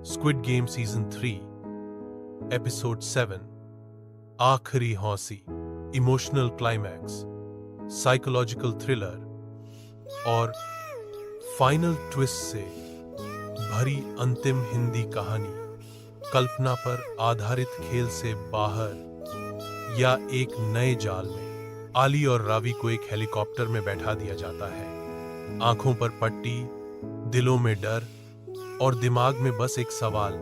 Squid game season 3 episode 7 आखिरी हौसी, emotional climax, psychological thriller और फाइनल ट्विस्ट से भरी अंतिम हिंदी कहानी। कल्पना पर आधारित खेल से बाहर या एक नए जाल में आली और रावी को एक हेलीकॉप्टर में बैठा दिया जाता है। आंखों पर पट्टी, दिलों में डर और दिमाग में बस एक सवाल,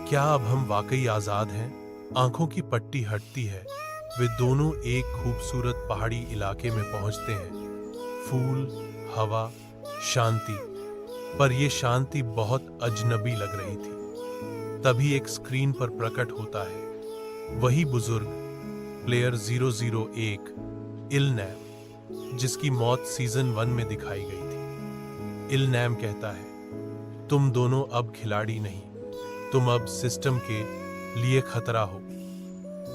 क्या अब हम वाकई आजाद हैं? आंखों की पट्टी हटती है। वे दोनों एक खूबसूरत पहाड़ी इलाके में पहुंचते हैं। फूल, हवा, शांति। पर यह शांति बहुत अजनबी लग रही थी। तभी एक स्क्रीन पर प्रकट होता है वही बुजुर्ग प्लेयर 001 इलनैम, जिसकी मौत सीजन 1 में दिखाई गई थी। इलनैम कहता है, तुम दोनों अब खिलाड़ी नहीं, तुम अब सिस्टम के लिए खतरा हो।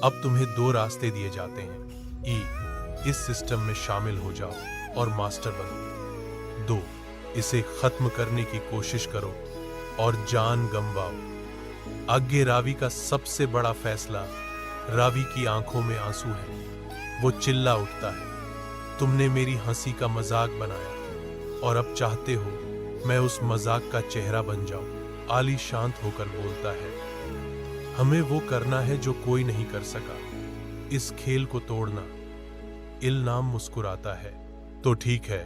अब तुम्हें दो रास्ते दिए जाते हैं। इस सिस्टम में शामिल हो जाओ और मास्टर बनो। 2, इसे खत्म करने की कोशिश करो और जान गंवाओ। आगे रावी का सबसे बड़ा फैसला। रावी की आंखों में आंसू है। वो चिल्ला उठता है, तुमने मेरी हंसी का मजाक बनाया और अब चाहते हो मैं उस मजाक का चेहरा बन जाऊं। आली शांत होकर बोलता है, हमें वो करना है जो कोई नहीं कर सका, इस खेल को तोड़ना। इलनाम मुस्कुराता है, तो ठीक है,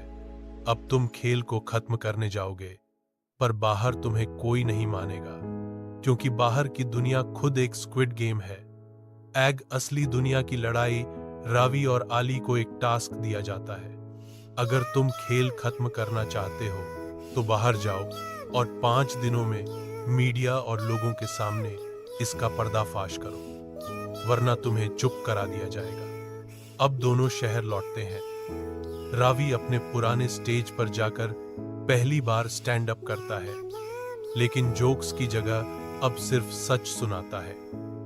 अब तुम खेल को खत्म करने जाओगे, पर बाहर तुम्हें कोई नहीं मानेगा, क्योंकि बाहर की दुनिया खुद एक स्क्विड गेम है। असली दुनिया की लड़ाई। रावी और आली को एक टास्क दिया जाता है। अगर तुम खेल खत्म करना चाहते हो तो बाहर जाओ और 5 दिनों में मीडिया और लोगों के सामने इसका पर्दाफाश करो, वरना तुम्हें चुप करा दिया जाएगा। अब दोनों शहर लौटते हैं। रावी अपने पुराने स्टेज पर जाकर पहली बार स्टैंड अप करता है, लेकिन जोक्स की जगह अब सिर्फ सच सुनाता है।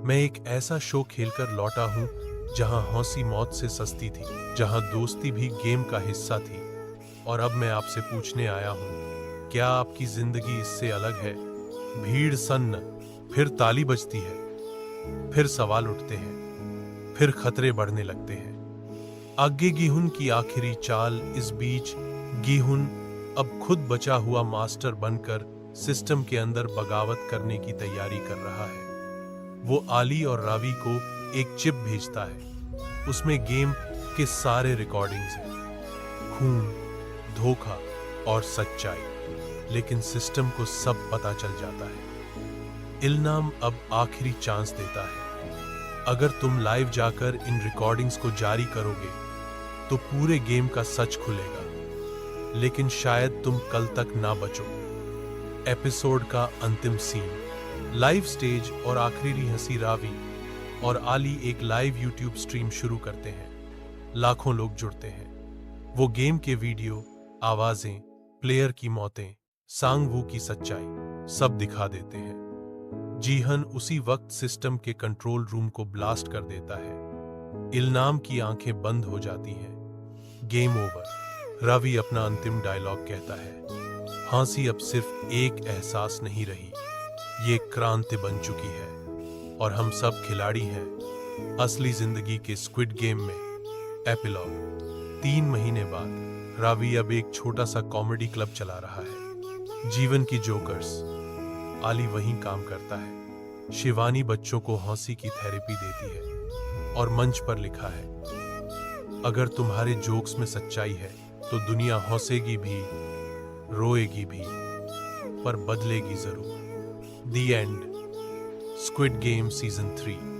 मैं एक ऐसा शो खेलकर लौटा हूं जहां हौसी मौत से सस्ती थी, जहां दोस्ती भी गेम का हिस्सा थी, और अब मैं आपसे पूछने आया हूं, क्या आपकी जिंदगी इससे अलग है? भीड़ सन्न, फिर ताली बजती है, फिर सवाल उठते हैं, फिर खतरे बढ़ने लगते हैं। आगे गीहुन की आखिरी चाल। इस बीच गीहुन अब खुद बचा हुआ मास्टर बनकर सिस्टम के अंदर बगावत करने की तैयारी कर रहा है। वो आली और रावी को एक चिप भेजता है। उसमें गेम के सारे रिकॉर्डिंग्स हैं, खून, धोखा और सच्चाई। लेकिन सिस्टम को सब पता चल जाता है। इलनाम अब आखिरी चांस देता है। अगर तुम लाइव जाकर इन रिकॉर्डिंग्स को जारी करोगे तो पूरे गेम का सच खुलेगा, लेकिन शायद तुम कल तक ना बचो। एपिसोड का अंतिम सीन। लाइव स्टेज और आखिरी हंसी। रावी और आली एक लाइव यूट्यूब स्ट्रीम शुरू करते हैं। लाखों लोग जुड़ते हैं। वो गेम के वीडियो, आवाजें, प्लेयर की मौतें, सांगवू की सच्चाई सब दिखा देते हैं। जीहन उसी वक्त सिस्टम के कंट्रोल रूम को ब्लास्ट कर देता है। इलनाम की आंखें बंद हो जाती हैं। Game over. रावी अपना अंतिम डायलॉग कहता है, हंसी अब सिर्फ एक एहसास नहीं रही, ये क्रांति बन चुकी है और हम सब खिलाड़ी हैं असली जिंदगी के स्क्विड गेम में। एपिलॉग। 3 महीने बाद रावी अब एक छोटा सा कॉमेडी क्लब चला रहा है, जीवन की जोकर्स। आली वहीं काम करता है। शिवानी बच्चों को हंसी की थेरेपी देती है और मंच पर लिखा है, अगर तुम्हारे जोक्स में सच्चाई है तो दुनिया हंसेगी भी, रोएगी भी, पर बदलेगी जरूर। The end. Squid game season 3।